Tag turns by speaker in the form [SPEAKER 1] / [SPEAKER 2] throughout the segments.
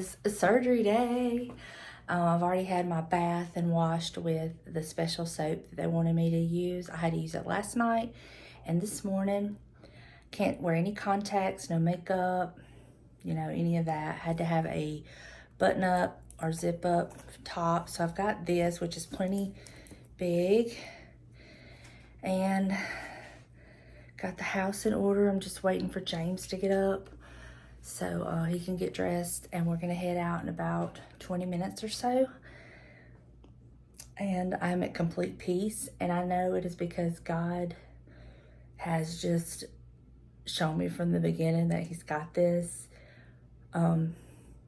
[SPEAKER 1] is surgery day. I've already had my bath and washed with the special soap that they wanted me to use. I had to use it last night and this morning. Can't wear any contacts, no makeup, you know, any of that. Had to have a button up or zip up top. So I've got this, which is plenty big. And got the house in order. I'm just waiting for James to get up so he can get dressed, and we're gonna head out in about 20 minutes or so. And I'm at complete peace, and I know it is because God has just shown me from the beginning that he's got this. When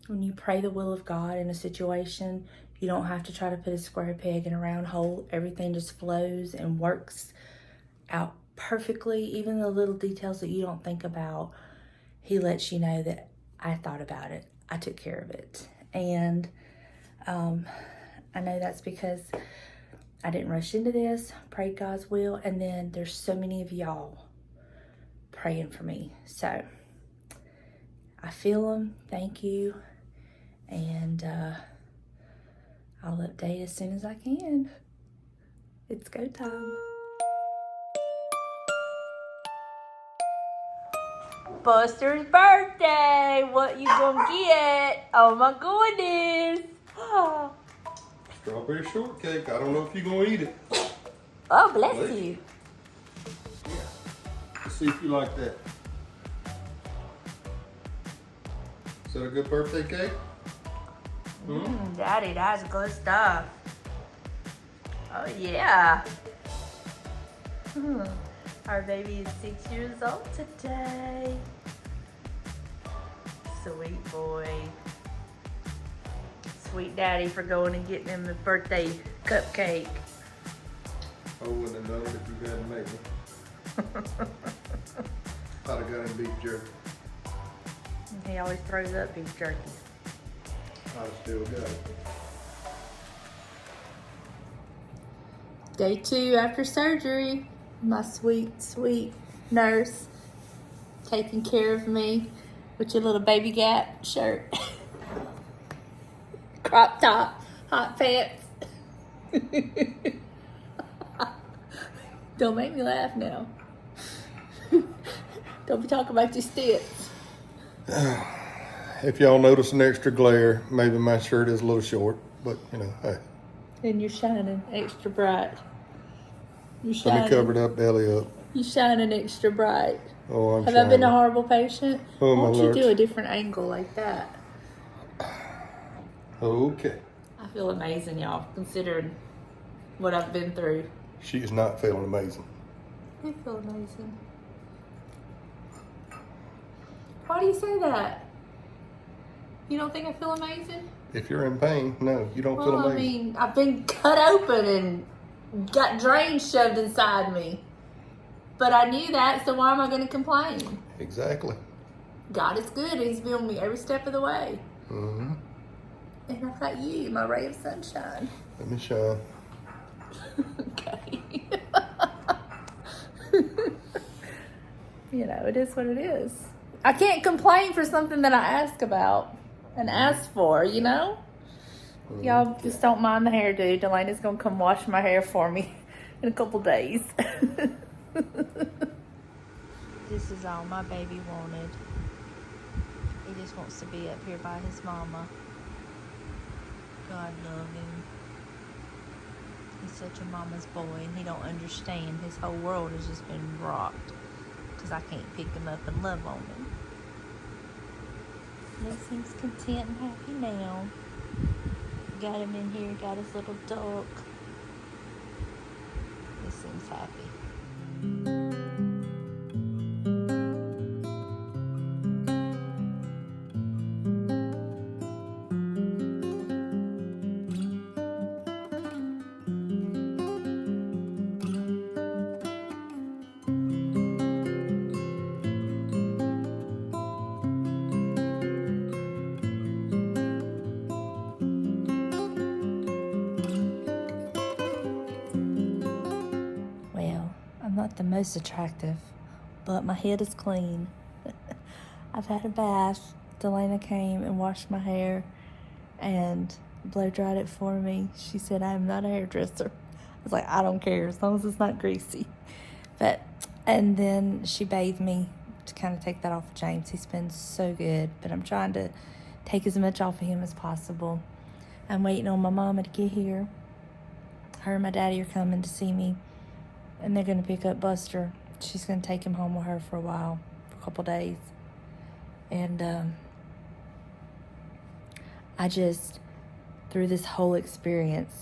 [SPEAKER 1] you pray the will of God in a situation, you don't have to try to put a square peg in a round hole. Everything just flows and works out perfectly. Even the little details that you don't think about, he lets you know that I thought about it. I took care of it. And I know that's because I didn't rush into this, prayed God's will, and then there's so many of y'all praying for me. So I feel them. Thank you. And I'll update as soon as I can. It's go time. Buster's birthday. What you gonna get? Oh my goodness.
[SPEAKER 2] Strawberry shortcake. I don't know if you're gonna eat it.
[SPEAKER 1] Oh, bless you.
[SPEAKER 2] Yeah. Let's see if you like that. Is that a good birthday cake?
[SPEAKER 1] Daddy, that's good stuff. Oh yeah. Our baby is 6 years old today. Sweet boy. Sweet daddy for going and getting him the birthday cupcake.
[SPEAKER 2] I wouldn't have done it if you hadn't made me. I'd have got him beef jerky.
[SPEAKER 1] He always throws up beef jerky.
[SPEAKER 2] I still got it.
[SPEAKER 1] Day 2 after surgery. My sweet, sweet nurse taking care of me with your little baby Gap shirt. Crop top, hot pants. Don't make me laugh now. Don't be talking about your stitch.
[SPEAKER 2] If y'all notice an extra glare, maybe my shirt is a little short, but you know, hey.
[SPEAKER 1] And you're shining extra bright. You're shining.
[SPEAKER 2] Let me cover that belly up.
[SPEAKER 1] You're shining extra bright.
[SPEAKER 2] Oh, I'm
[SPEAKER 1] Have
[SPEAKER 2] shining.
[SPEAKER 1] I been a horrible patient?
[SPEAKER 2] Oh,
[SPEAKER 1] Why
[SPEAKER 2] my
[SPEAKER 1] don't you
[SPEAKER 2] Lord.
[SPEAKER 1] do a different angle like that?
[SPEAKER 2] Okay.
[SPEAKER 1] I feel amazing, y'all, considering what I've been through.
[SPEAKER 2] She is not feeling amazing.
[SPEAKER 1] I feel amazing. Why do you say that? You don't think I feel amazing?
[SPEAKER 2] If you're in pain, no, you don't feel
[SPEAKER 1] Well,
[SPEAKER 2] amazing.
[SPEAKER 1] I mean, I've been cut open and got drains shoved inside me. But I knew that, so why am I going to complain?
[SPEAKER 2] Exactly.
[SPEAKER 1] God is good. He's been with me every step of the way.
[SPEAKER 2] Mm-hmm.
[SPEAKER 1] And I've got you, my ray of sunshine.
[SPEAKER 2] Let me shine.
[SPEAKER 1] Okay. You know, it is what it is. I can't complain for something that I ask about and ask for, you know? Y'all just don't mind the hairdo. Delana's gonna come wash my hair for me in a couple days. This is all my baby wanted. He just wants to be up here by his mama. God love him. He's such a mama's boy, and he don't understand. His whole world has just been rocked because I can't pick him up and love on him. He seems content and happy now. Got him in here, got his little duck. He seems happy. I'm not the most attractive, but my head is clean. I've had a bath Delana came and washed my hair and blow dried it for me. She said, I am not a hairdresser. I was like, I don't care as long as it's not greasy. And then she bathed me to kind of take that off of James. He's been so good, but I'm trying to take as much off of him as possible. I'm waiting on my mama to get here. Her and my daddy are coming to see me, and they're going to pick up Buster. She's going to take him home with her for a while, for a couple days. And I just, through this whole experience,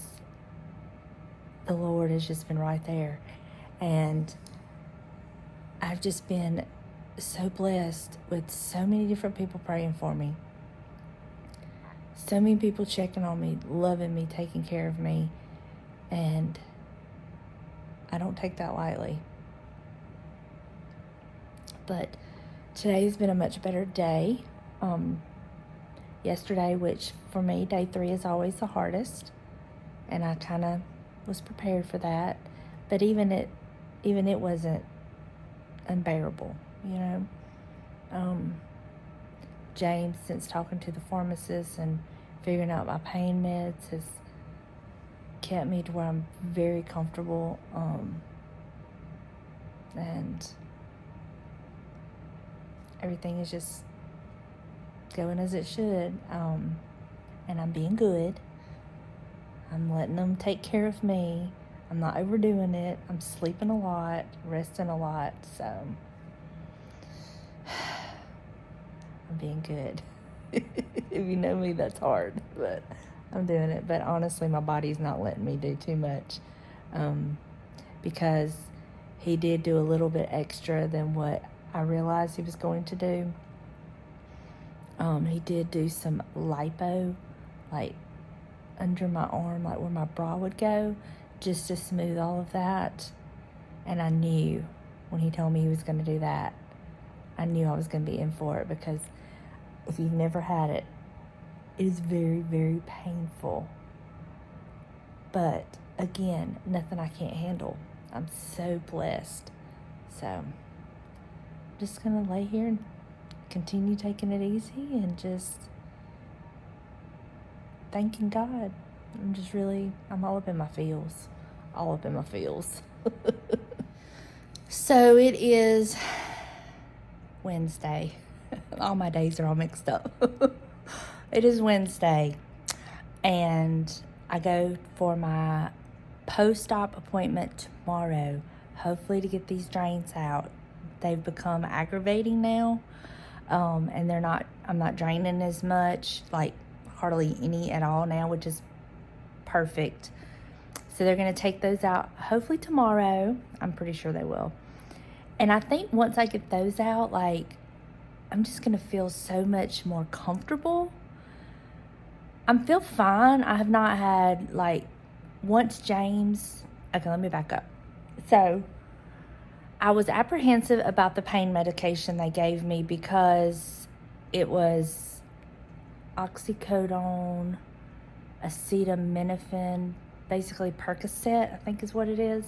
[SPEAKER 1] the Lord has just been right there. And I've just been so blessed with so many different people praying for me. So many people checking on me, loving me, taking care of me. And I don't take that lightly. But today's been a much better day. Yesterday, which for me, day 3 is always the hardest. And I kind of was prepared for that. But even it wasn't unbearable, you know. James, since talking to the pharmacist and figuring out my pain meds, has kept me to where I'm very comfortable. And everything is just going as it should. And I'm being good. I'm letting them take care of me. I'm not overdoing it. I'm sleeping a lot, resting a lot, so I'm being good. If you know me, that's hard, but I'm doing it. But honestly, my body's not letting me do too much, because he did do a little bit extra than what I realized he was going to do. He did do some lipo, like under my arm, like where my bra would go, just to smooth all of that. And I knew when he told me he was going to do that, I knew I was going to be in for it, because if you've never had it, it is very, very painful. But again, nothing I can't handle. I'm so blessed. So I'm just going to lay here and continue taking it easy and just thanking God. I'm all up in my feels. All up in my feels. So it is Wednesday. All my days are all mixed up. It is Wednesday. And I go for my post-op appointment tomorrow. Hopefully to get these drains out. They've become aggravating now. And I'm not draining as much, like hardly any at all now, which is perfect. So they're going to take those out hopefully tomorrow. I'm pretty sure they will. And I think once I get those out, like, I'm just going to feel so much more comfortable. I feel fine. I have not had, like, once James... Okay, let me back up. So I was apprehensive about the pain medication they gave me because it was oxycodone, acetaminophen, basically Percocet, I think is what it is.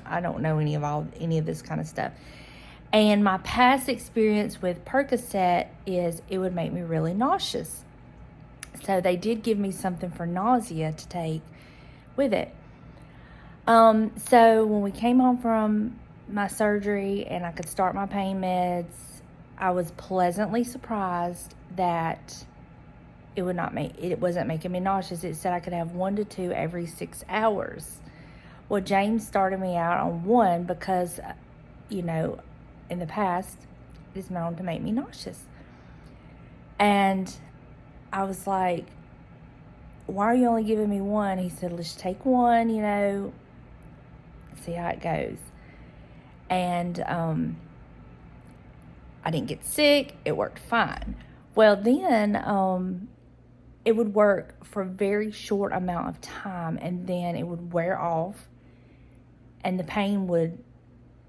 [SPEAKER 1] I don't know any of this kind of stuff. And my past experience with Percocet is it would make me really nauseous. So they did give me something for nausea to take with it. So when we came home from my surgery and I could start my pain meds, I was pleasantly surprised that it wasn't making me nauseous. It said I could have 1 to 2 every 6 hours. Well, James started me out on 1 because, in the past, it's known to make me nauseous. And I was like, why are you only giving me 1? He said, let's take 1, see how it goes. And I didn't get sick. It worked fine. Well, then it would work for a very short amount of time, and then it would wear off, and the pain would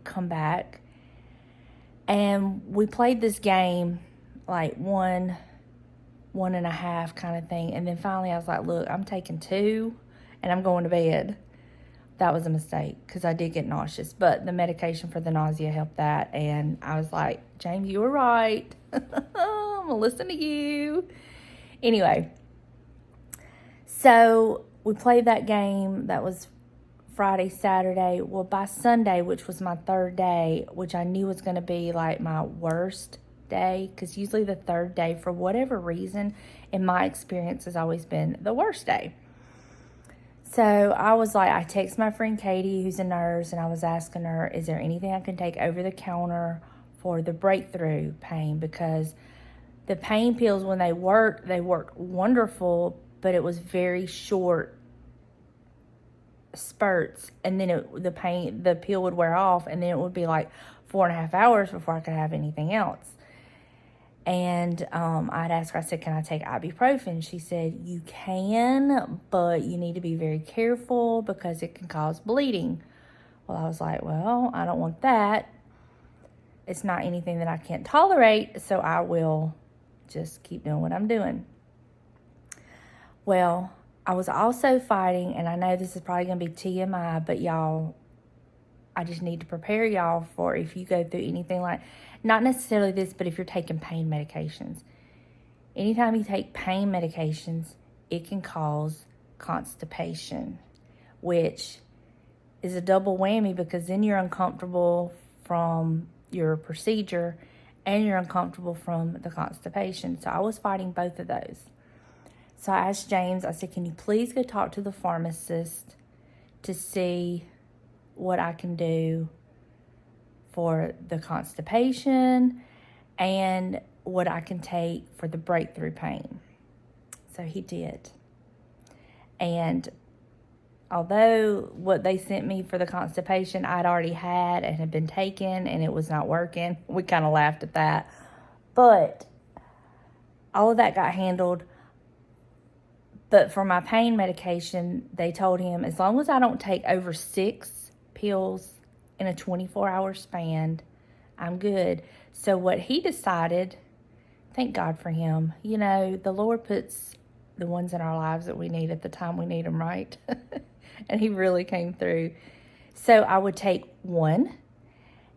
[SPEAKER 1] come back. And we played this game, like 1.5 kind of thing. And then finally I was like, look, I'm taking 2 and I'm going to bed. That was a mistake because I did get nauseous, but the medication for the nausea helped that. And I was like, James, you were right. I'm I'm going to listen to you. Anyway, so we played that game. That was Friday, Saturday. Well, by Sunday, which was my third day, which I knew was going to be like my worst day, because usually the third day, for whatever reason, in my experience, has always been the worst day. So I was like, I text my friend Katie, who's a nurse, and I was asking her, is there anything I can take over the counter for the breakthrough pain? Because the pain pills, when they worked wonderful, but it was very short spurts, and then the pill would wear off, and then it would be like 4.5 hours before I could have anything else. And I'd ask her, I said, can I take ibuprofen? She said, you can, but you need to be very careful because it can cause bleeding. Well, I was like, well, I don't want that. It's not anything that I can't tolerate, so I will just keep doing what I'm doing. Well, I was also fighting, and I know this is probably going to be TMI, but y'all, I just need to prepare y'all for if you go through anything like, not necessarily this, but if you're taking pain medications. Anytime you take pain medications, it can cause constipation, which is a double whammy because then you're uncomfortable from your procedure and you're uncomfortable from the constipation. So I was fighting both of those. So I asked James, I said, can you please go talk to the pharmacist to see what I can do for the constipation and what I can take for the breakthrough pain. So he did. And although what they sent me for the constipation I'd already had and had been taken and it was not working, we kind of laughed at that. But all of that got handled. But for my pain medication, they told him as long as I don't take over 6 pills in a 24-hour span, I'm good. So what he decided, thank God for him. You know, the Lord puts the ones in our lives that we need at the time we need them, right? And he really came through. So I would take 1,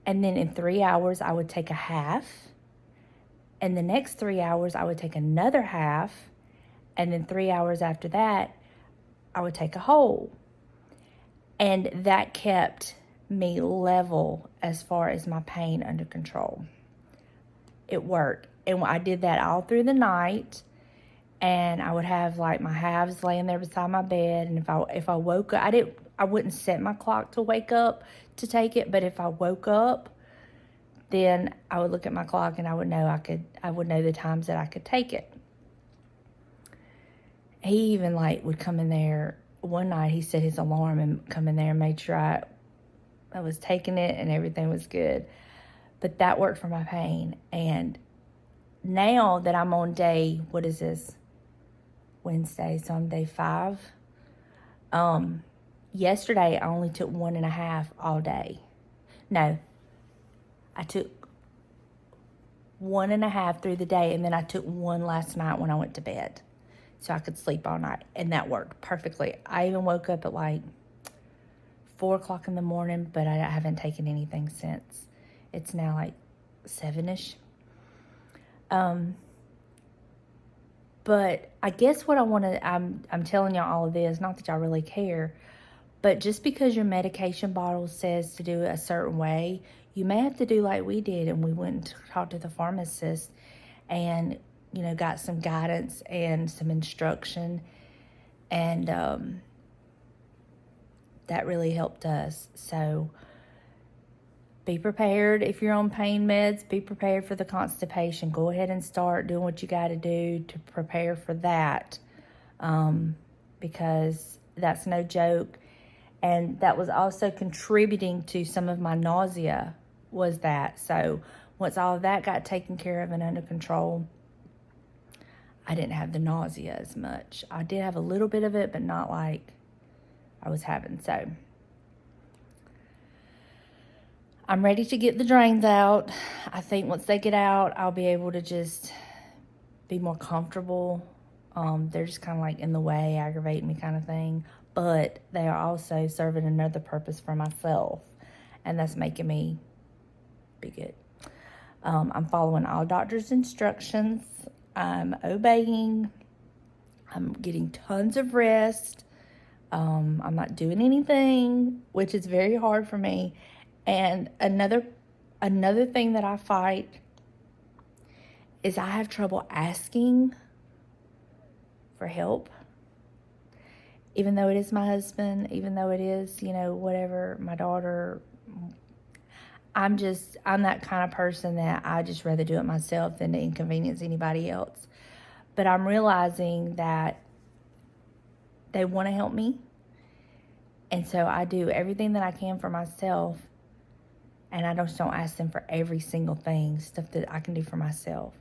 [SPEAKER 1] and then in 3 hours, I would take a half. And the next 3 hours, I would take another half. And then 3 hours after that, I would take a whole. And that kept me level as far as my pain under control. It worked. And I did that all through the night. And I would have like my halves laying there beside my bed. And if I woke up, I wouldn't set my clock to wake up to take it. But if I woke up, then I would look at my clock and I would know the times that I could take it. He even would come in there. One night he set his alarm and come in there and made sure I was taking it and everything was good. But that worked for my pain. And now that I'm on day, what is this? Wednesday, so I'm day 5. Yesterday I only took 1.5 all day. No, I took 1.5 through the day, and then I took 1 last night when I went to bed, so I could sleep all night, and that worked perfectly. I even woke up at 4 o'clock in the morning, but I haven't taken anything since. It's now 7-ish. But I guess what I'm telling y'all all of this, not that y'all really care, but just because your medication bottle says to do it a certain way, you may have to do like we did, and we went and talked to the pharmacist and, got some guidance and some instruction, and that really helped us. So be prepared if you're on pain meds. Be prepared for the constipation. Go ahead and start doing what you got to do to prepare for that, because that's no joke. And that was also contributing to some of my nausea, was that. So once all of that got taken care of and under control, I didn't have the nausea as much. I did have a little bit of it, but not like I was having. So I'm ready to get the drains out. I think once they get out, I'll be able to just be more comfortable. They're just kind of in the way, aggravating me kind of thing. But they are also serving another purpose for myself. And that's making me be good. I'm following all doctor's instructions. I'm obeying. I'm getting tons of rest. I'm not doing anything, which is very hard for me. And another thing that I fight is I have trouble asking for help. Even though it is my husband, even though it is, whatever, my daughter, I'm that kind of person that I just rather do it myself than to inconvenience anybody else. But I'm realizing that they want to help me. And so I do everything that I can for myself. And I just don't ask them for every single thing, stuff that I can do for myself.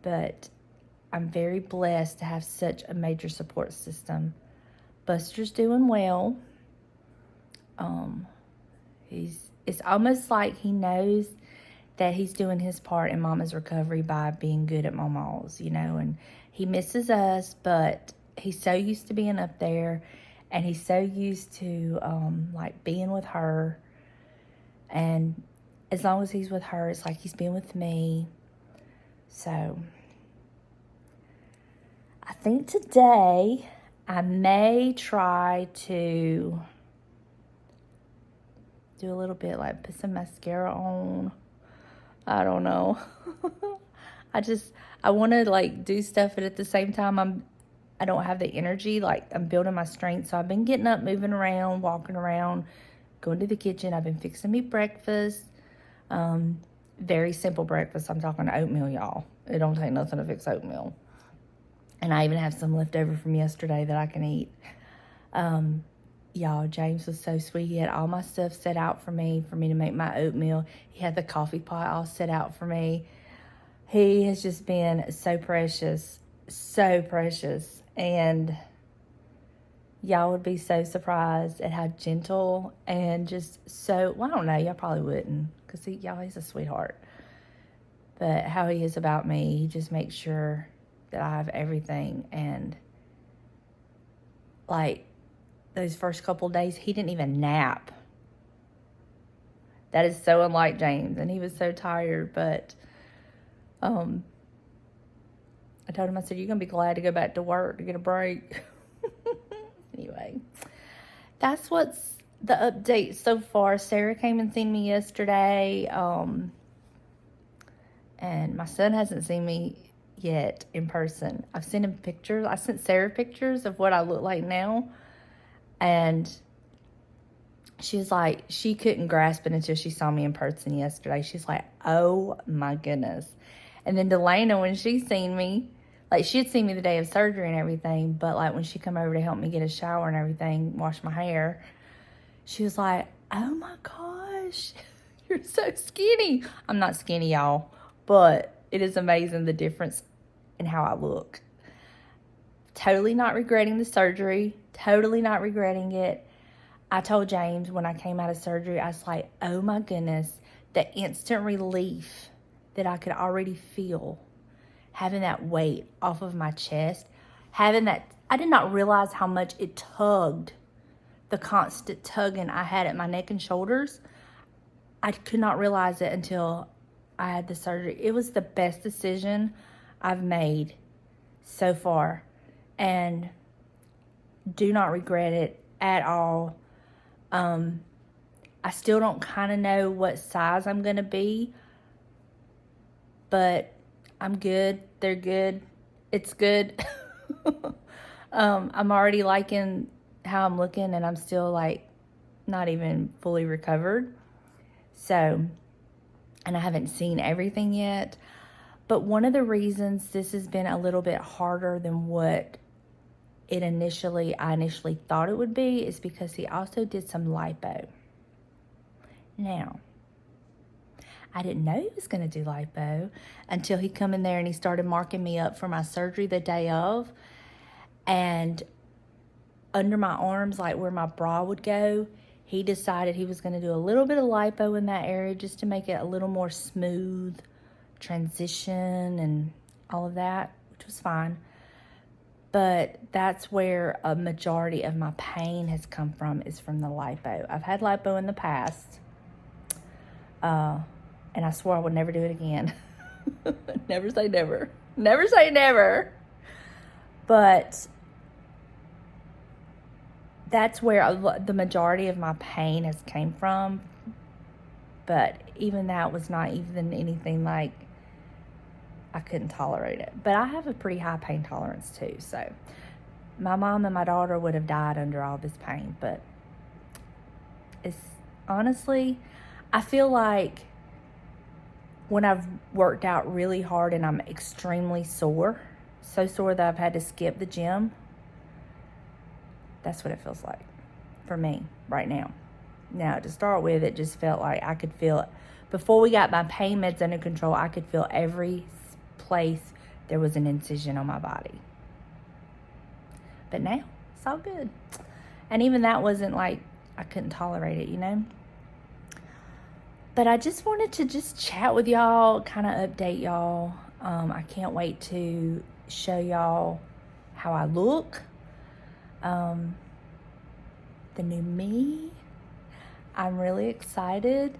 [SPEAKER 1] But I'm very blessed to have such a major support system. Buster's doing well. It's almost like he knows that he's doing his part in Mama's recovery by being good at Mama's, and he misses us, but he's so used to being up there, and he's so used to being with her. And as long as he's with her, it's like he's been with me. So I think today I may try to do a little bit, put some mascara on. I don't know. I want to do stuff, but at the same time I don't have the energy. I'm building my strength. So I've been getting up, moving around, walking around, going to the kitchen. I've been fixing me breakfast. Very simple breakfast. I'm talking oatmeal, y'all. It don't take nothing to fix oatmeal. And I even have some left over from yesterday that I can eat. Y'all, James was so sweet. He had all my stuff set out for me to make my oatmeal. He had the coffee pot all set out for me. He has just been so precious. So precious. And y'all would be so surprised at how gentle and just so, I don't know, y'all probably wouldn't, because he's a sweetheart. But how he is about me, he just makes sure that I have everything. And those first couple of days, he didn't even nap. That is so unlike James, and he was so tired. But I told him, I said, you're going to be glad to go back to work to get a break. Anyway, that's what's the update so far. Sarah came and seen me yesterday, and my son hasn't seen me yet in person. I've sent him pictures. I sent Sarah pictures of what I look like now, and she was like, she couldn't grasp it until she saw me in person yesterday. She's like, oh my goodness. And then Delana, when she seen me, she had seen me the day of surgery and everything, but when she come over to help me get a shower and everything, wash my hair, she was like, oh my gosh, you're so skinny. I'm not skinny, y'all, but it is amazing the difference in how I look. Totally not regretting the surgery. Totally not regretting it. I told James when I came out of surgery, I was like, oh my goodness, the instant relief that I could already feel, having that weight off of my chest, having that, I did not realize how much it tugged, the constant tugging I had at my neck and shoulders. I could not realize it until I had the surgery. It was the best decision I've made so far, and do not regret it at all. I still don't kind of know what size I'm going to be, but I'm good. They're good. It's good. I'm already liking how I'm looking, and I'm still not even fully recovered. So, and I haven't seen everything yet. But one of the reasons this has been a little bit harder than what I initially thought it would be is because he also did some lipo. Now, I didn't know he was going to do lipo until he come in there and he started marking me up for my surgery the day of. And under my arms, where my bra would go, he decided he was going to do a little bit of lipo in that area just to make it a little more smooth transition and all of that, which was fine. But that's where a majority of my pain has come from, is from the lipo. I've had lipo in the past. And I swore I would never do it again. Never say never. Never say never. But that's where the majority of my pain has came from. But even that was not even anything like I couldn't tolerate it. But I have a pretty high pain tolerance too. So my mom and my daughter would have died under all this pain. But it's honestly, I feel like when I've worked out really hard and I'm extremely sore, so sore that I've had to skip the gym, that's what it feels like for me right now. Now, to start with, it just felt like I could feel it. Before we got my pain meds under control, I could feel every place there was an incision on my body. But now, it's all good. And even that wasn't like I couldn't tolerate it, you know? But I just wanted to just chat with y'all, kind of update y'all. I can't wait to show y'all how I look. The new me. I'm really excited.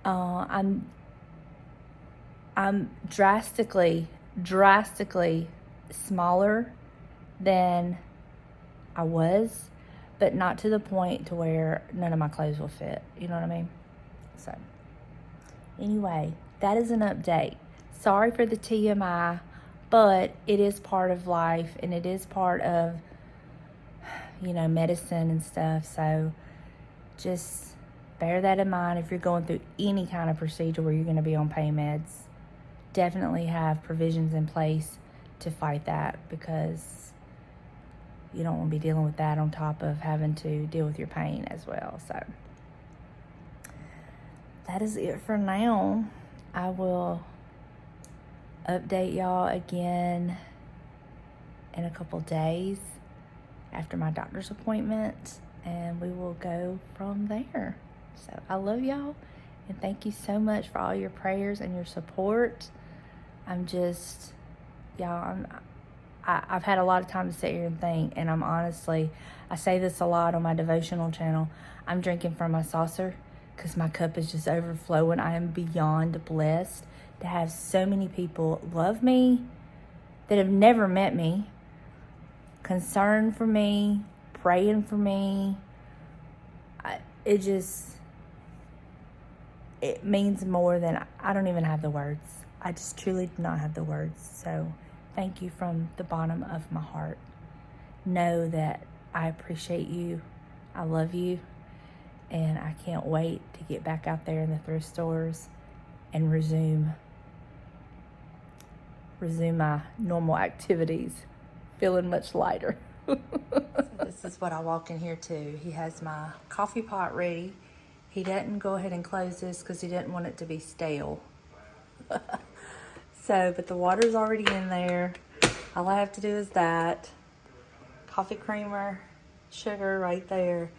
[SPEAKER 1] I'm drastically smaller than I was, but not to the point to where none of my clothes will fit. You know what I mean? So, anyway, that is an update. Sorry for the TMI, but it is part of life and it is part of, you know, medicine and stuff. So, just bear that in mind if you're going through any kind of procedure where you're going to be on pain meds. Definitely have provisions in place to fight that, because you don't want to be dealing with that on top of having to deal with your pain as well. So that is it for now. I will update y'all again in a couple days after my doctor's appointment, and we will go from there. So I love y'all, and thank you so much for all your prayers and your support. I've had a lot of time to sit here and think, and I'm honestly, I say this a lot on my devotional channel, I'm drinking from my saucer because my cup is just overflowing. I am beyond blessed to have so many people love me that have never met me, concerned for me, praying for me. It means more than, I don't even have the words. I just truly do not have the words. So thank you from the bottom of my heart. Know that I appreciate you. I love you. And I can't wait to get back out there in the thrift stores and resume my normal activities, feeling much lighter. So this is what I walk in here to. He has my coffee pot ready. He didn't go ahead and close this because he didn't want it to be stale. But the water's already in there. All I have to do is that. Coffee creamer, sugar right there.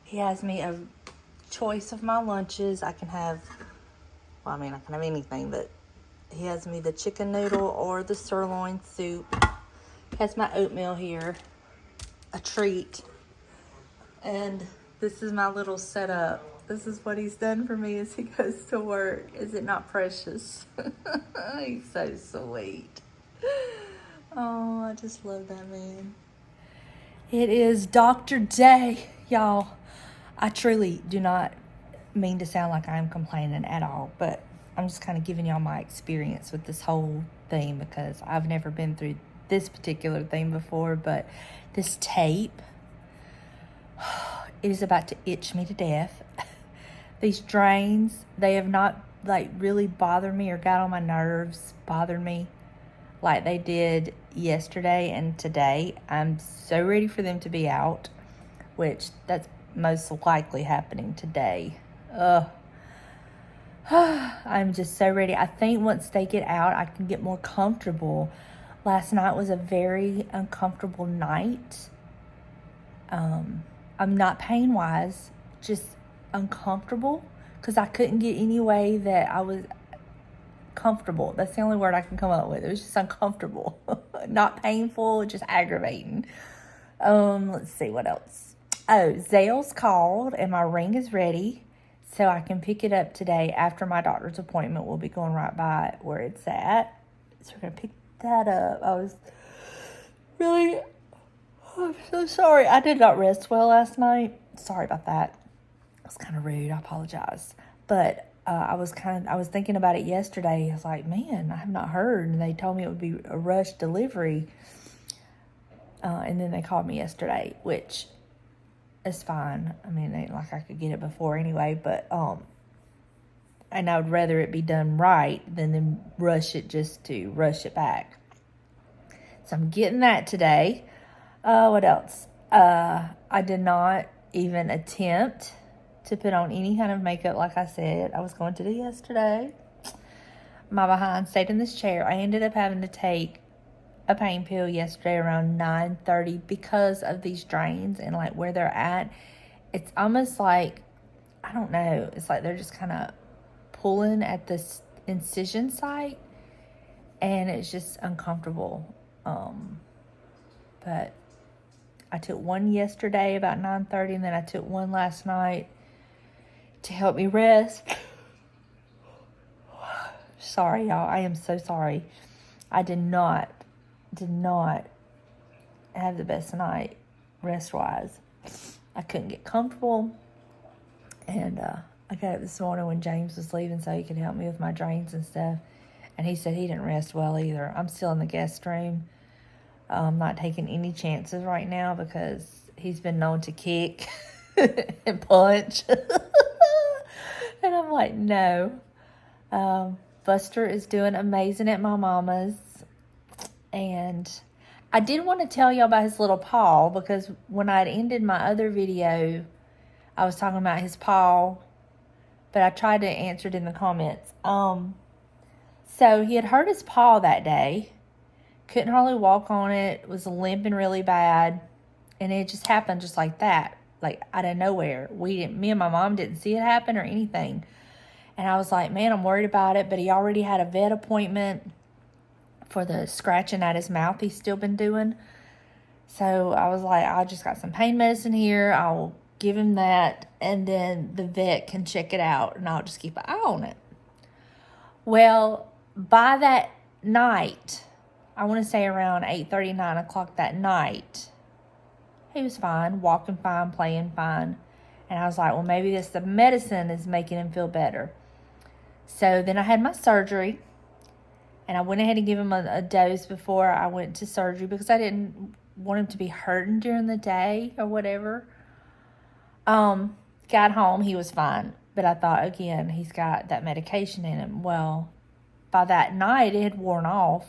[SPEAKER 1] He has me a choice of my lunches. I can have anything, but he has me the chicken noodle or the sirloin soup. He has my oatmeal here, a treat. And this is my little setup. This is what he's done for me as he goes to work. Is it not precious? He's so sweet. Oh, I just love that man. It is Dr. Day, y'all. I truly do not mean to sound like I'm complaining at all, but I'm just kind of giving y'all my experience with this whole thing, because I've never been through this particular thing before. But this tape, it is about to itch me to death. These drains, they have not really bothered me or got on my nerves, bothered me like they did yesterday and today. I'm so ready for them to be out, which that's most likely happening today. I'm just so ready. I think once they get out, I can get more comfortable. Last night was a very uncomfortable night. I'm not pain-wise, just uncomfortable, because I couldn't get any way that I was comfortable. That's the only word I can come up with. It was just uncomfortable. Not painful, just aggravating. Let's see what else. Oh, Zale's called and my ring is ready. so I can pick it up today after my doctor's appointment. We'll be going right by where it's at. So we're going to pick that up. I'm so sorry. I did not rest well last night. Sorry about that. It was kind of rude. I apologize. But I was thinking about it yesterday. I was like, man, I have not heard. And they told me it would be a rush delivery. And then they called me yesterday, which is fine. I mean, it ain't like I could get it before anyway, but, and I would rather it be done right than them rush it just to rush it back. So I'm getting that today. What else? I did not even attempt to put on any kind of makeup like I said I was going to do yesterday. My behind stayed in this chair. I ended up having to take a pain pill yesterday around 9:30 because of these drains and like where they're at. It's almost like, I don't know, it's like they're just kind of pulling at this incision site and it's just uncomfortable. But I took one yesterday about 9:30 and then I took one last night to help me rest. Sorry, y'all. I am so sorry. I did not have the best night rest-wise. I couldn't get comfortable. And I got up this morning when James was leaving so he could help me with my drains and stuff. And he said he didn't rest well either. I'm still in the guest room. I'm not taking any chances right now because he's been known to kick and punch. And I'm like, no. Buster is doing amazing at my mama's. And I did want to tell y'all about his little paw because when I had ended my other video, I was talking about his paw, but I tried to answer it in the comments. So he had hurt his paw that day. Couldn't hardly walk on it. Was limping really bad. And it just happened just like that. Like out of nowhere. Me and my mom didn't see it happen or anything. And I was like, man, I'm worried about it. But he already had a vet appointment for the scratching at his mouth he's still been doing. So I was like, I just got some pain medicine here. I'll give him that. And then the vet can check it out. And I'll just keep an eye on it. Well, by that night, I want to say around 8:30, 9 o'clock that night, he was fine, walking fine, playing fine. And I was like, well, maybe the medicine is making him feel better. So then I had my surgery. And I went ahead and gave him a dose before I went to surgery because I didn't want him to be hurting during the day or whatever. Got home, he was fine. But I thought, again, he's got that medication in him. Well, by that night, it had worn off.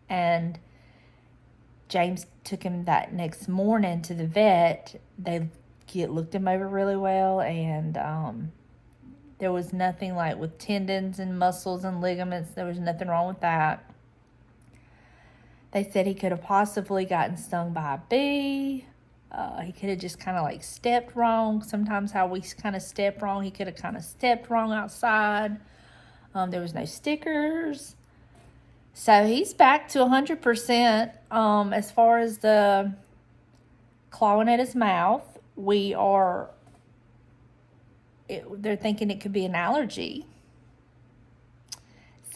[SPEAKER 1] And James took him that next morning to the vet. They looked him over really well. And there was nothing like with tendons and muscles and ligaments. There was nothing wrong with that. They said he could have possibly gotten stung by a bee. He could have just kind of like stepped wrong. Sometimes how we kind of step wrong, he could have kind of stepped wrong outside. There was no stickers. So he's back to 100%. As far as the clawing at his mouth, they're thinking it could be an allergy.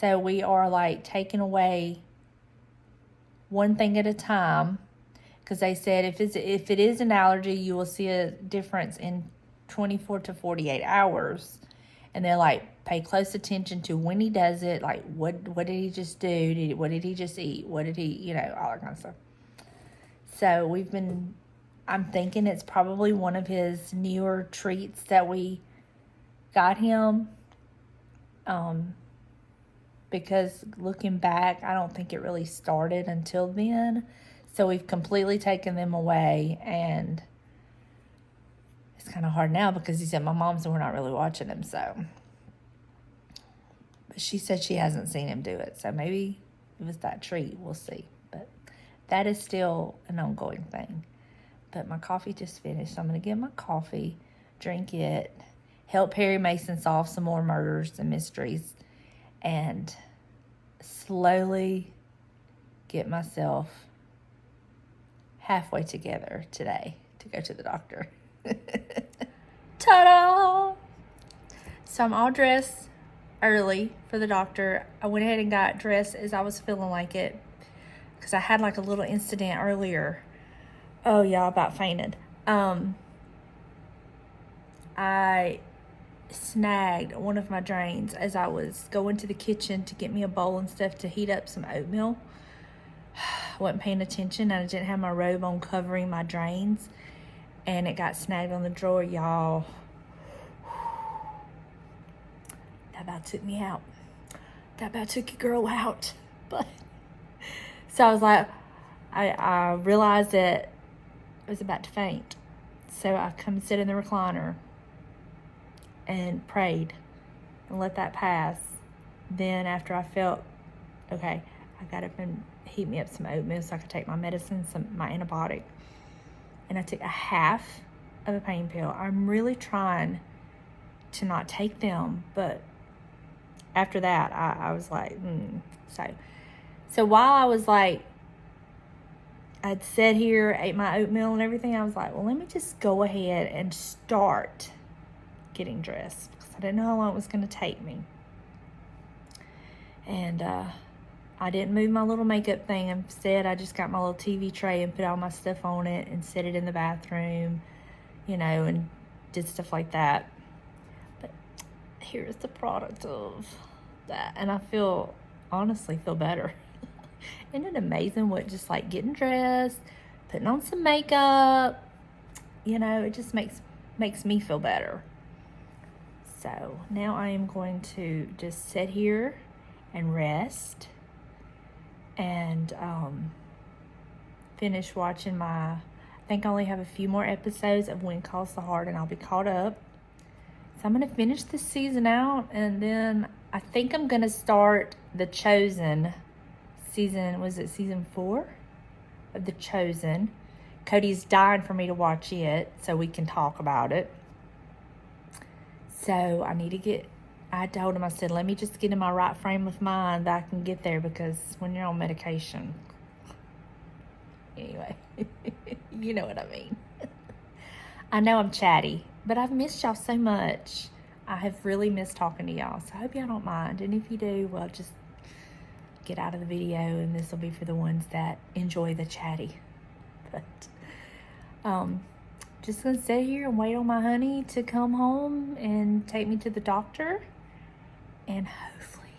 [SPEAKER 1] So we are like taking away one thing at a time. Because they said if it is an allergy, you will see a difference in 24 to 48 hours. And they're like, pay close attention to when he does it. Like, what did he just do? What did he just eat? What did he, all that kind of stuff. So I'm thinking it's probably one of his newer treats that we got him. Because looking back, I don't think it really started until then. So we've completely taken them away, and it's kind of hard now because he's at my mom's and we're not really watching him. So, but she said she hasn't seen him do it. So maybe it was that treat. We'll see. But that is still an ongoing thing. But my coffee just finished. So I'm going to get my coffee, drink it, help Perry Mason solve some more murders and mysteries, and slowly get myself halfway together today to go to the doctor. Ta-da! So I'm all dressed early for the doctor. I went ahead and got dressed as I was feeling like it, because I had like a little incident earlier. Oh, y'all, about fainted. I snagged one of my drains as I was going to the kitchen to get me a bowl and stuff to heat up some oatmeal. I wasn't paying attention, and I didn't have my robe on covering my drains, and it got snagged on the drawer, y'all. That about took me out. That about took your girl out. But so I was like, I realized that I was about to faint. So I come sit in the recliner and prayed and let that pass. Then after I felt, okay, I got up and heat me up some oatmeal so I could take my medicine, my antibiotic. And I took a half of a pain pill. I'm really trying to not take them, but after that, I was like, So while I was like, I'd sat here, ate my oatmeal and everything, I was like, well, let me just go ahead and start getting dressed, because I didn't know how long it was going to take me. And I didn't move my little makeup thing. Instead, I just got my little TV tray and put all my stuff on it and set it in the bathroom, and did stuff like that. But here's the product of that. And I honestly feel better. Isn't it amazing what just like getting dressed, putting on some makeup, it just makes me feel better. So now I am going to just sit here and rest and finish watching I think I only have a few more episodes of When Calls the Heart, and I'll be caught up. So I'm going to finish this season out, and then I think I'm going to start The Chosen season. Was it season 4 of The Chosen? Cody's dying for me to watch it so we can talk about it. So I told him, I said, let me just get in my right frame of mind that I can get there, because when you're on medication, anyway, you know what I mean. I know I'm chatty, but I've missed y'all so much. I have really missed talking to y'all, so I hope y'all don't mind. And if you do, well, just get out of the video, and this will be for the ones that enjoy the chatty. But just gonna sit here and wait on my honey to come home and take me to the doctor, and hopefully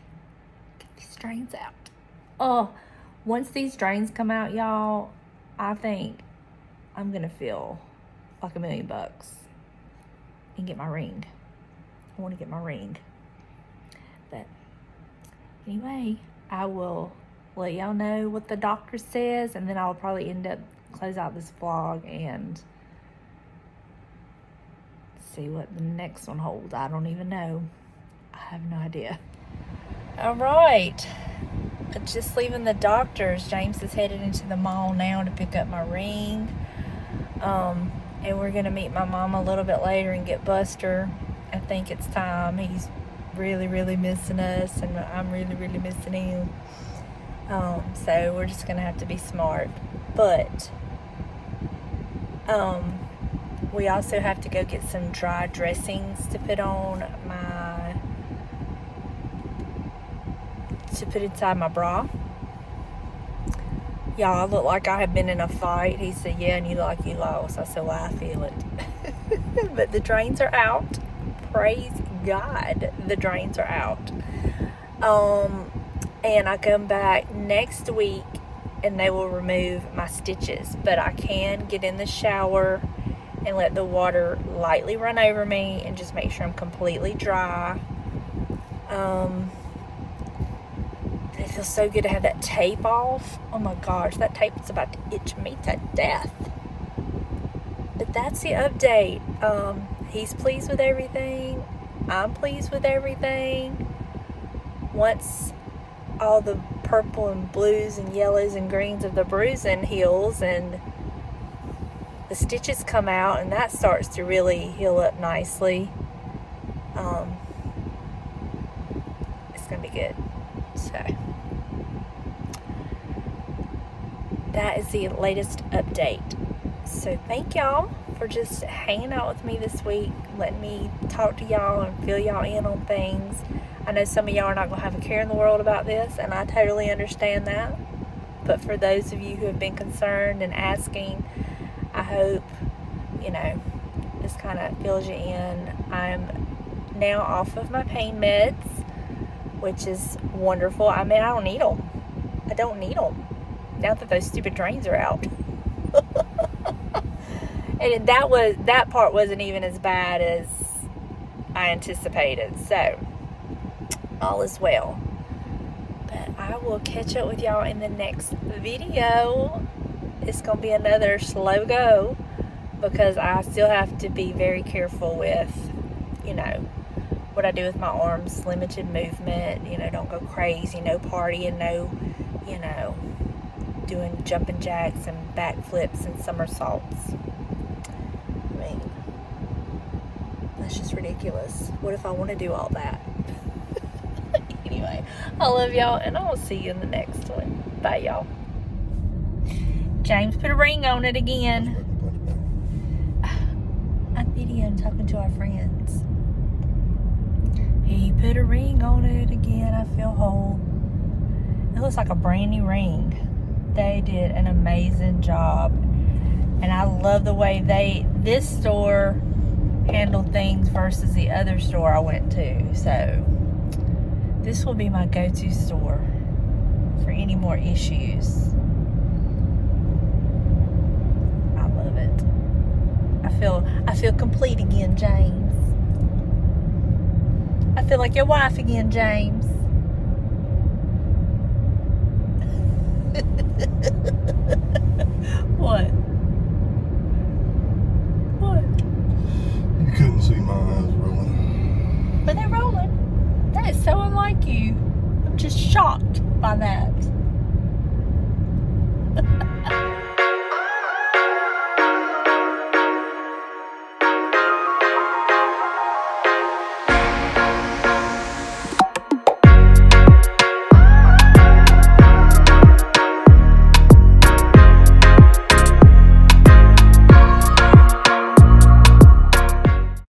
[SPEAKER 1] get these drains out. Oh, once these drains come out, y'all, I think I'm gonna feel like $1 million and get my ring. I want to get my ring. But anyway, I will let y'all know what the doctor says, and then I'll probably close out this vlog and see what the next one holds. I don't even know. I have no idea. All right. Just leaving the doctor's. James is headed into the mall now to pick up my ring. And we're going to meet my mom a little bit later and get Buster. I think it's time. He's really, really missing us, and I'm really, really missing him. So we're just going to have to be smart. But we also have to go get some dry dressings to put on to put inside my bra. Y'all, I look like I have been in a fight. He said, yeah, and you look like you lost. I said, well, I feel it. But the drains are out. Praise God, the drains are out. And I come back next week, and they will remove my stitches. But I can get in the shower and let the water lightly run over me and just make sure I'm completely dry. It feels so good to have that tape off. Oh my gosh, that tape is about to itch me to death. But that's the update. He's pleased with everything. I'm pleased with everything. Once all the purple and blues and yellows and greens of the bruising heals and the stitches come out, and that starts to really heal up nicely, it's gonna be good. So that is the latest update. So thank y'all for just hanging out with me this week, letting me talk to y'all and fill y'all in on things. I know some of y'all are not going to have a care in the world about this, and I totally understand that. But for those of you who have been concerned and asking, I hope, this kind of fills you in. I'm now off of my pain meds, which is wonderful. I mean, I don't need them. I don't need them now that those stupid drains are out. And that part wasn't even as bad as I anticipated. So all is well. But I will catch up with y'all in the next video. It's gonna be another slow go because I still have to be very careful with, what I do with my arms, limited movement, don't go crazy, no partying, no, doing jumping jacks and backflips and somersaults. I mean, that's just ridiculous. What if I want to do all that? Anyway, I love y'all, and I will see you in the next one. Bye, y'all. James put a ring on it again. I'm videoing, talking to our friends. He put a ring on it again. I feel whole. It looks like a brand new ring. They did an amazing job. And I love the way this store handled things versus the other store I went to. So this will be my go-to store for any more issues. I love it. I feel complete again, James. I feel like your wife again, James. What? What?
[SPEAKER 2] You couldn't see my eyes rolling.
[SPEAKER 1] But they're rolling. That is so unlike you. I'm just shocked by that.